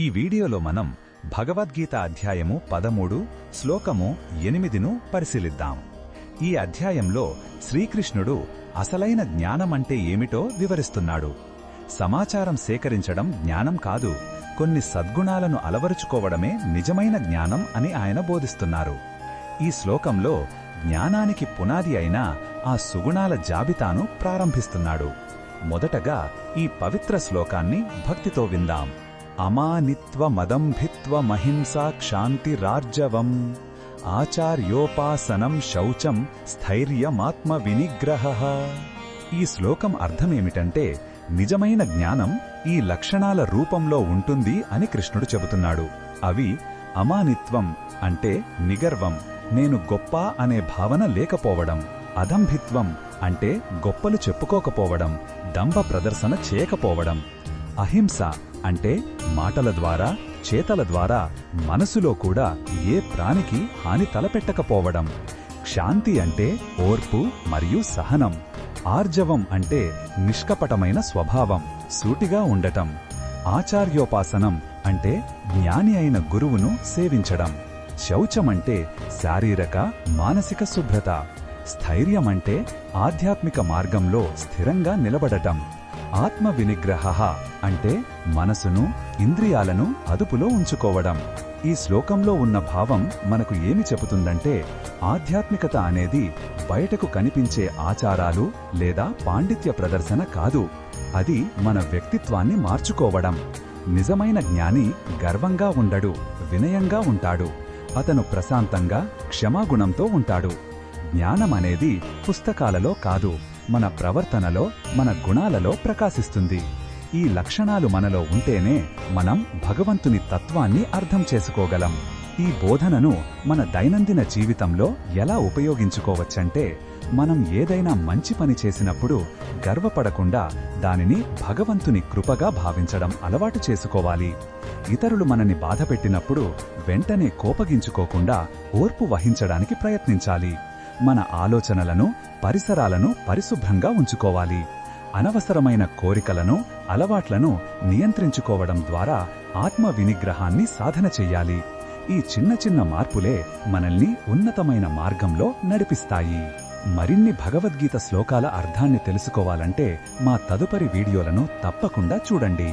ఈ వీడియోలో మనం భగవద్గీత అధ్యాయము 13 శ్లోకము 8ను పరిశీలిద్దాం. ఈ అధ్యాయంలో శ్రీకృష్ణుడు అసలైన జ్ఞానమంటే ఏమిటో వివరిస్తున్నాడు. సమాచారం సేకరించడం జ్ఞానం కాదు, కొన్ని సద్గుణాలను అలవరుచుకోవడమే నిజమైన జ్ఞానం అని ఆయన బోధిస్తున్నారు. ఈ శ్లోకంలో జ్ఞానానికి పునాది అయిన ఆ సుగుణాల జాబితాను ప్రారంభిస్తున్నాడు. మొదటగా ఈ పవిత్ర శ్లోకాన్ని భక్తితో విందాం. అమానిత్వమదంభిత్వమహింసా క్షాంతిరార్జవం ఆచార్యోపాసనం శౌచం స్థైర్యమాత్మ వినిగ్రహః. ఈ శ్లోకం అర్థమేమిటంటే నిజమైన జ్ఞానం ఈ లక్షణాల రూపంలో ఉంటుంది అని కృష్ణుడు చెబుతున్నాడు. అవి అమానిత్వం అంటే నిగర్వం, నేను గొప్ప అనే భావన లేకపోవడం. అదంభిత్వం అంటే గొప్పలు చెప్పుకోకపోవడం, దంభ ప్రదర్శన చేయకపోవడం. అహింస అంటే మాటల ద్వారా చేతల ద్వారా మనసులో కూడా ఏ ప్రాణికి హాని తలపెట్టకపోవడం. క్షాంతి అంటే ఓర్పు మరియు సహనం. ఆర్జవం అంటే నిష్కపటమైన స్వభావం, సూటిగా ఉండటం. ఆచార్యోపాసనం అంటే జ్ఞాని అయిన గురువును సేవించడం. శౌచమంటే శారీరక మానసిక శుభ్రత. స్థైర్యమంటే ఆధ్యాత్మిక మార్గంలో స్థిరంగా నిలబడటం. ఆత్మ వినిగ్రహః అంటే మనసును ఇంద్రియాలను అదుపులో ఉంచుకోవడం. ఈ శ్లోకంలో ఉన్న భావం మనకు ఏమి చెబుతుందంటే ఆధ్యాత్మికత అనేది బయటకు కనిపించే ఆచారాలు లేదా పాండిత్య ప్రదర్శన కాదు, అది మన వ్యక్తిత్వాన్ని మార్చుకోవడం. నిజమైన జ్ఞాని గర్వంగా ఉండడు, వినయంగా ఉంటాడు. అతను ప్రశాంతంగా క్షమాగుణంతో ఉంటాడు. జ్ఞానమనేది పుస్తకాలలో కాదు, మన ప్రవర్తనలో, మన గుణాలలో ప్రకాశిస్తుంది. ఈ లక్షణాలు మనలో ఉంటేనే మనం భగవంతుని తత్వాన్ని అర్థం చేసుకోగలం. ఈ బోధనను మన దైనందిన జీవితంలో ఎలా ఉపయోగించుకోవచ్చంటే, మనం ఏదైనా మంచి పని చేసినప్పుడు గర్వపడకుండా దానిని భగవంతుని కృపగా భావించడం అలవాటు చేసుకోవాలి. ఇతరులు మనని బాధపెట్టినప్పుడు వెంటనే కోపగించుకోకుండా ఓర్పు వహించడానికి ప్రయత్నించాలి. మన ఆలోచనలను, పరిసరాలను పరిశుభ్రంగా ఉంచుకోవాలి. అనవసరమైన కోరికలను, అలవాట్లను నియంత్రించుకోవడం ద్వారా ఆత్మ వినిగ్రహాన్ని సాధన చెయ్యాలి. ఈ చిన్న చిన్న మార్పులే మనల్ని ఉన్నతమైన మార్గంలో నడిపిస్తాయి. మరిన్ని భగవద్గీత శ్లోకాల అర్థాన్ని తెలుసుకోవాలంటే మా తదుపరి వీడియోలను తప్పకుండా చూడండి.